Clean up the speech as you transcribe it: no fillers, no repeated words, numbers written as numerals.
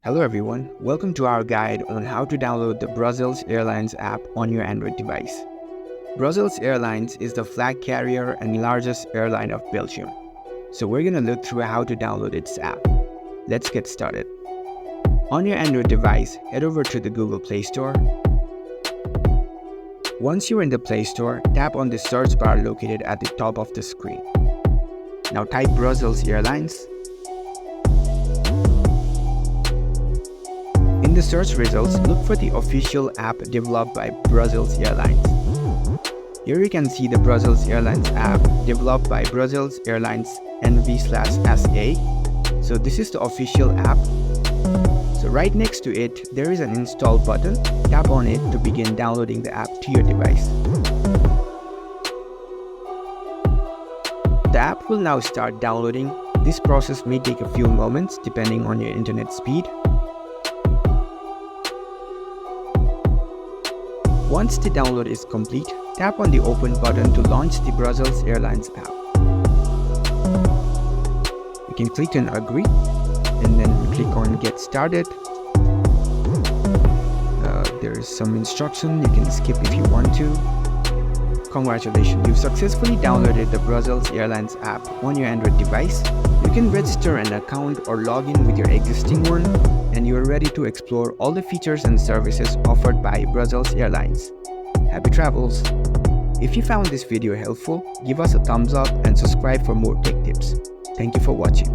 Hello everyone, welcome to our guide on how to download the Brussels Airlines app on your Android device. Brussels Airlines is the flag carrier and largest airline of Belgium. So we're going to look through how to download its app. Let's get started. On your Android device, head over to the Google Play Store. Once you're in the Play Store, tap on the search bar located at the top of the screen. Now type Brussels Airlines. In the search results, look for the official app developed by Brussels Airlines. Here you can see the Brussels Airlines app developed by Brussels Airlines NV/SA. So this is the official app. So right next to it, there is an install button. Tap on it to begin downloading the app to your device. The app will now start downloading. This process may take a few moments depending on your internet speed. Once the download is complete, tap on the Open button to launch the Brussels Airlines app. You can click on Agree and then click on Get Started. There is some instruction, you can skip if you want to. Congratulations, you've successfully downloaded the Brussels Airlines app on your Android device. You can register an account or log in with your existing one, and you are ready to explore all the features and services offered by Brussels Airlines. Happy travels! If you found this video helpful, give us a thumbs up and subscribe for more tech tips. Thank you for watching.